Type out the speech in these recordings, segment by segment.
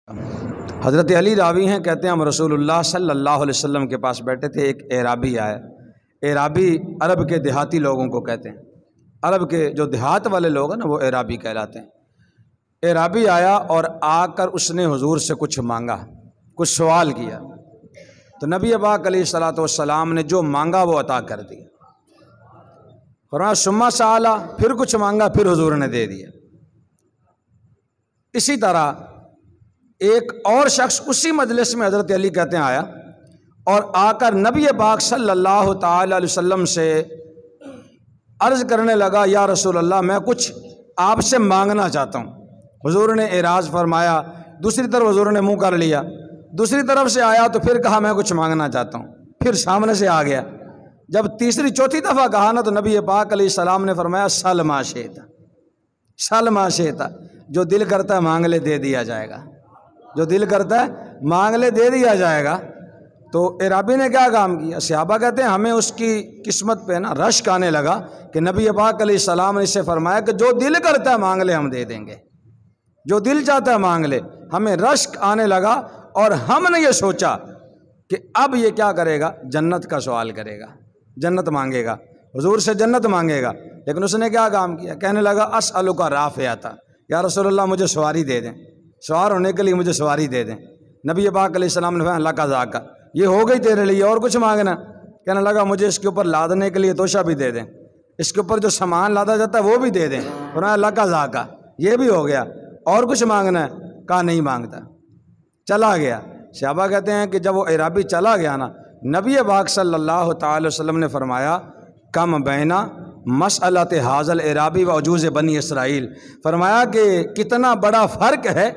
حضرت علی راوی ہیں، کہتے ہیں ہم رسول اللہ صلی اللہ علیہ وسلم کے پاس بیٹھے تھے، ایک اعرابی آیا۔ اعرابی عرب کے دیہاتی لوگوں کو کہتے ہیں، عرب کے جو دیہات والے لوگ ہیں نا وہ اعرابی کہلاتے ہیں۔ اعرابی آیا اور آ کر اس نے حضور سے کچھ مانگا، کچھ سوال کیا، تو نبی پاک علیہ الصلوۃ والسلام نے جو مانگا وہ عطا کر دیا۔ فرمایا ثم سأل، پھر کچھ مانگا، پھر حضور نے دے دیا۔ اسی طرح ایک اور شخص اسی مجلس میں حضرت علی کہتے ہیں آیا اور آ کر نبی پاک صلی اللہ تعالی علیہ وسلم سے عرض کرنے لگا، یا رسول اللہ میں کچھ آپ سے مانگنا چاہتا ہوں۔ حضور نے اعراض فرمایا، دوسری طرف حضور نے منہ کر لیا، دوسری طرف سے آیا تو پھر کہا میں کچھ مانگنا چاہتا ہوں، پھر سامنے سے آ گیا۔ جب تیسری چوتھی دفعہ کہا نا تو نبی پاک علیہ السلام نے فرمایا سل ما شئت، سل ما شئت، جو دل کرتا ہے مانگ لے دے دیا جائے گا، جو دل کرتا ہے مانگ لے دے دیا جائے گا۔ تو اعرابی نے کیا کام کیا؟ صحابہ کہتے ہیں ہمیں اس کی قسمت پہ نا رشک آنے لگا کہ نبی پاک علیہ السلام نے اس سے فرمایا کہ جو دل کرتا ہے مانگ لے ہم دے دیں گے، جو دل چاہتا ہے مانگ لے۔ ہمیں رشک آنے لگا اور ہم نے یہ سوچا کہ اب یہ کیا کرے گا، جنت کا سوال کرے گا، جنت مانگے گا، حضور سے جنت مانگے گا۔ لیکن اس نے کیا کام کیا؟ کہنے لگا اسألک رافعۃ، یا رسول اللہ مجھے سواری دے دیں، سوار ہونے کے لیے مجھے سواری دے دیں۔ نبی پاک علیہ السلام نے فرمایا اللہ کا ذاکا، یہ ہو گئی تیرے لیے، اور کچھ مانگنا؟ کہنے لگا مجھے اس کے اوپر لادنے کے لیے توشہ بھی دے دیں، اس کے اوپر جو سامان لادا جاتا ہے وہ بھی دے دیں۔ فرمایا اللہ کا ذاکا، یہ بھی ہو گیا، اور کچھ مانگنا ہے؟ کہا نہیں مانگتا، چلا گیا۔ صحابہ کہتے ہیں کہ جب وہ اعرابی چلا گیا نا، نبی پاک صلی اللہ تعالی وسلم نے فرمایا کم بینا مسئلۃ ھذا الاعرابی و عجوز بنی اسرائیل، فرمایا کہ کتنا بڑا فرق ہے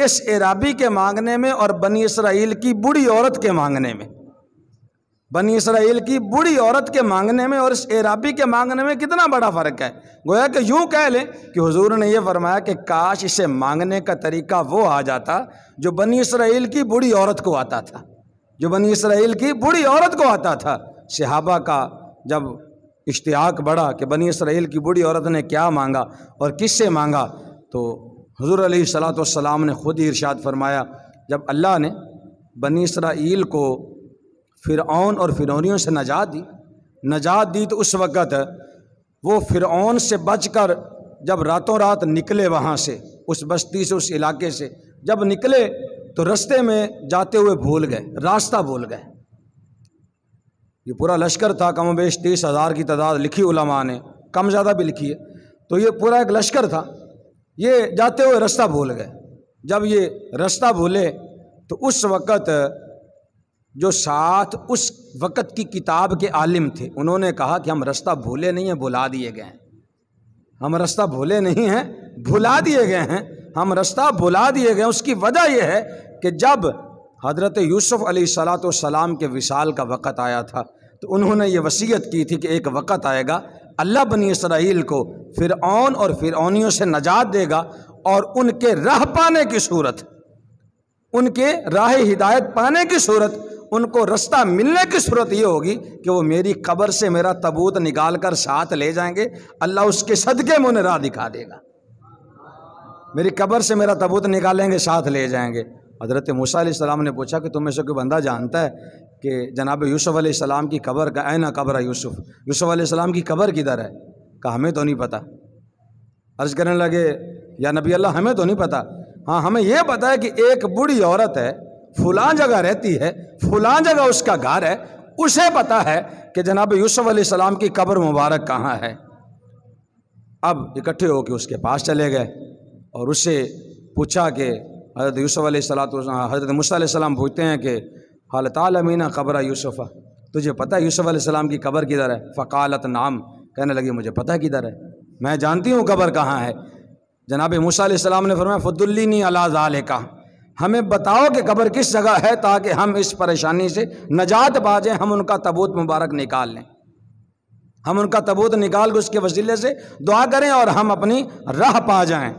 اس اعرابی کے مانگنے میں اور بنی اسرائیل کی بوڑھی عورت کے مانگنے میں۔ بنی اسرائیل کی بوڑھی عورت کے مانگنے میں اور اس اعرابی کے مانگنے میں کتنا بڑا فرق ہے۔ گویا کہ یوں کہہ لیں کہ حضور نے یہ فرمایا کہ کاش اسے مانگنے کا طریقہ وہ آ جاتا جو بنی اسرائیل کی بوڑھی عورت کو آتا تھا، جو بنی اسرائیل کی بوڑھی عورت کو آتا تھا۔ صحابہ کا جب اشتیاق بڑھا کہ بنی اسرائیل کی بوڑھی عورت نے کیا مانگا اور کس سے مانگا، تو حضور علیہ الصلوۃ والسلام نے خود ہی ارشاد فرمایا، جب اللہ نے بنی اسرائیل کو فرعون اور فرعونیوں سے نجات دی تو اس وقت وہ فرعون سے بچ کر جب راتوں رات نکلے وہاں سے، اس بستی سے، اس علاقے سے جب نکلے تو رستے میں جاتے ہوئے بھول گئے، راستہ بھول گئے۔ یہ پورا لشکر تھا، کم و بیش 30,000 کی تعداد لکھی علماء نے، کم زیادہ بھی لکھی ہے، تو یہ پورا ایک لشکر تھا، یہ جاتے ہوئے رستہ بھول گئے۔ جب یہ رستہ بھولے تو اس وقت جو ساتھ اس وقت کی کتاب کے عالم تھے انہوں نے کہا کہ ہم رستہ بھولے نہیں ہیں، بھلا دیے گئے ہیں، ہم رستہ بھولے نہیں ہیں، بھلا دیے گئے ہیں، ہم رستہ بھلا دیے گئے۔ اس کی وجہ یہ ہے کہ جب حضرت یوسف علیہ الصلوۃ والسلام کے وصال کا وقت آیا تھا تو انہوں نے یہ وصیت کی تھی کہ ایک وقت آئے گا اللہ بنی اسرائیل کو فرعون اور فرعونیوں سے نجات دے گا، اور ان کے راہ پانے کی صورت، ان کے راہ ہدایت پانے کی صورت، ان کو رستہ ملنے کی صورت یہ ہوگی کہ وہ میری قبر سے میرا تابوت نکال کر ساتھ لے جائیں گے، اللہ اس کے صدقے میں انہیں راہ دکھا دے گا، میری قبر سے میرا تابوت نکالیں گے، ساتھ لے جائیں گے۔ حضرت موسیٰ علیہ السلام نے پوچھا کہ تم میں سے کوئی بندہ جانتا ہے کہ جناب یوسف علیہ السلام کی قبر کا اینہ قبر یوسف، یوسف علیہ السلام کی قبر کدھر ہے؟ کہا ہمیں تو نہیں پتہ۔ عرض کرنے لگے یا نبی اللہ ہمیں تو نہیں پتہ، ہاں ہمیں یہ پتہ ہے کہ ایک بوڑھی عورت ہے، فلاں جگہ رہتی ہے، فلاں جگہ اس کا گھر ہے، اسے پتہ ہے کہ جناب یوسف علیہ السلام کی قبر مبارک کہاں ہے۔ اب اکٹھے ہو کے اس کے پاس چلے گئے اور اس سے پوچھا کہ حضرت یوسف علیہ السلام، حضرت موسیٰ علیہ السلام پوچھتے ہیں کہ حال تعلمین قبر یوسف، تجھے پتہ ہے یوسف علیہ السلام کی قبر کدھر ہے؟ فقالت نعم، کہنے لگی مجھے پتہ کدھر ہے، میں جانتی ہوں قبر کہاں ہے۔ جناب موسیٰ علیہ السلام نے فرمایا فدلنی علی ذالک، ہمیں بتاؤ کہ قبر کس جگہ ہے تاکہ ہم اس پریشانی سے نجات پا جائیں، ہم ان کا تابوت مبارک نکال لیں، ہم ان کا تابوت نکال کے اس کے وسیلے سے دعا کریں اور ہم اپنی راہ پا جائیں۔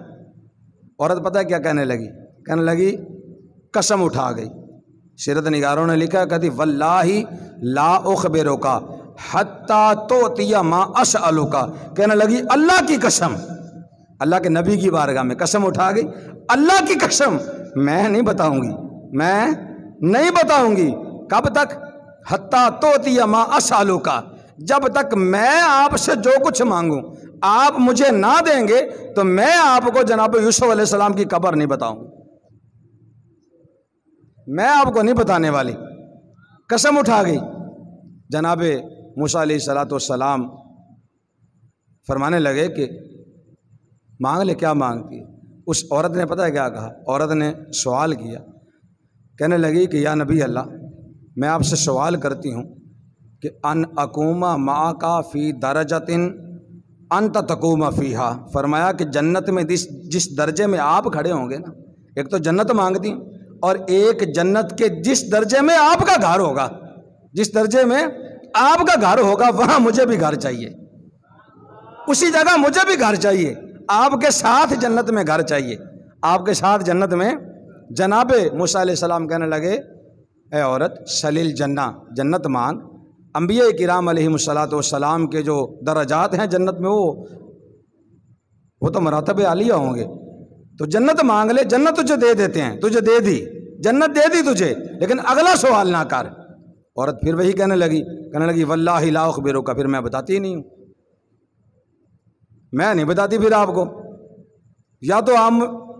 عورت پتہ کیا کہنے لگی؟ کہنے لگی قسم اٹھا گئی۔ سیرت نگاروں نے لکھا کہتی واللہ لا اخبرک حتی تؤتی ما اسألک، کہنے لگی اللہ کی قسم، اللہ کے نبی کی بارگاہ میں قسم اٹھا گئی، اللہ کی قسم میں نہیں بتاؤں گی، میں نہیں بتاؤں گی۔ کب تک؟ حتیٰ توتی ما اسالک، جب تک میں آپ سے جو کچھ مانگوں آپ مجھے نہ دیں گے تو میں آپ کو جناب یوسف علیہ السلام کی قبر نہیں بتاؤں، میں آپ کو نہیں بتانے والی۔ قسم اٹھا گئی۔ جناب موسیٰ علیہ السلام فرمانے لگے کہ مانگ لے، کیا مانگتی ہے؟ اس عورت نے پتہ ہے کیا کہا؟ عورت نے سوال کیا، کہنے لگی کہ یا نبی اللہ، میں آپ سے سوال کرتی ہوں کہ ان اقوم معک فی درجۃ انت تقوم فیہا، فرمایا کہ جنت میں جس درجے میں آپ کھڑے ہوں گے نا، ایک تو جنت مانگتی ہوں اور ایک جنت کے جس درجے میں آپ کا گھر ہوگا، جس درجے میں آپ کا گھر ہوگا وہاں مجھے بھی گھر چاہیے، اسی جگہ مجھے بھی گھر چاہیے، آپ کے ساتھ جنت میں گھر چاہیے، آپ کے ساتھ جنت میں۔ جناب موسیٰ علیہ السلام کہنے لگے اے عورت سلیل جنہ، جنت مانگ۔ انبیاء کرام علیہم السلام کے جو درجات ہیں جنت میں وہ تو مراتب عالیہ ہوں گے، تو جنت مانگ لے، جنت تجھے دے دیتے ہیں، تجھے دے دی جنت، دے دی تجھے، لیکن اگلا سوال نہ کر۔ عورت پھر وہی کہنے لگی واللہ لا اخبرک، پھر میں بتاتی ہی نہیں ہوں، میں نہیں بتاتی پھر آپ کو، یا تو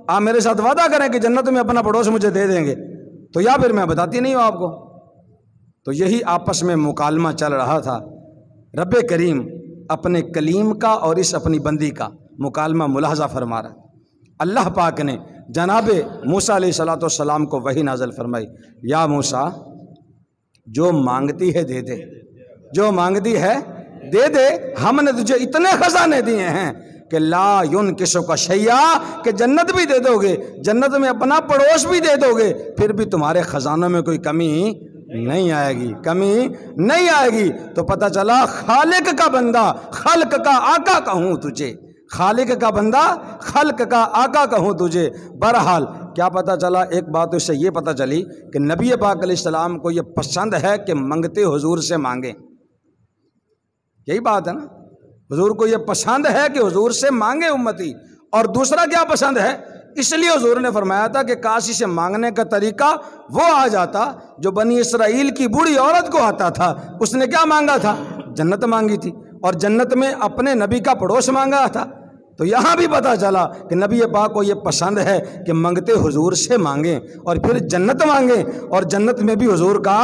آپ میرے ساتھ وعدہ کریں کہ جنت میں اپنا پڑوس مجھے دے دیں گے، تو یا پھر میں بتاتی نہیں ہوں آپ کو۔ تو یہی آپس میں مکالمہ چل رہا تھا۔ رب کریم اپنے کلیم کا اور اس اپنی بندی کا مکالمہ ملاحظہ فرما رہا ہے۔ اللہ پاک نے جناب موسیٰ علیہ السلام کو وحی نازل فرمائی، یا موسیٰ جو مانگتی ہے دے دے، جو مانگتی ہے دے دے، ہم نے تجھے اتنے خزانے دیے ہیں کہ لا ينقصک شیئا، کہ جنت بھی دے دو گے، جنت میں اپنا پڑوس بھی دے دو گے، پھر بھی تمہارے خزانوں میں کوئی کمی نہیں آئے گی، کمی نہیں آئے گی۔ تو پتہ چلا خالق کا بندہ خلق کا آقا کہوں تجھے، خالق کا بندہ خلق کا آقا کہوں تجھے۔ بہرحال کیا پتہ چلا؟ ایک بات تو اس سے یہ پتہ چلی کہ نبی پاک علیہ السلام کو یہ پسند ہے کہ منگتے حضور سے مانگیں، یہی بات ہے نا، حضور کو یہ پسند ہے کہ حضور سے مانگے امتی۔ اور دوسرا کیا پسند ہے؟ اس لیے حضور نے فرمایا تھا کہ کاش سے مانگنے کا طریقہ وہ آ جاتا جو بنی اسرائیل کی بوڑھی عورت کو آتا تھا۔ اس نے کیا مانگا تھا؟ جنت مانگی تھی، اور جنت میں اپنے نبی کا پڑوس مانگا تھا۔ تو یہاں بھی پتہ چلا کہ نبی پاک کو یہ پسند ہے کہ منگتے حضور سے مانگیں اور پھر جنت مانگیں، اور جنت میں بھی حضور کا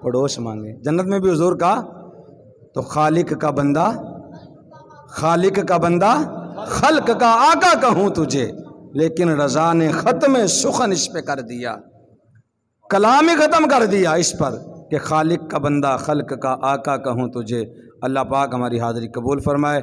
پڑوس مانگیں، جنت میں بھی حضور کا۔ تو خالق کا بندہ خلق کا آقا کہوں تجھے، لیکن رضا نے ختم سخن اس پہ کر دیا، کلام ہی ختم کر دیا اس پر کہ خالق کا بندہ خلق کا آقا کہوں تجھے۔ اللہ پاک ہماری حاضری قبول فرمائے۔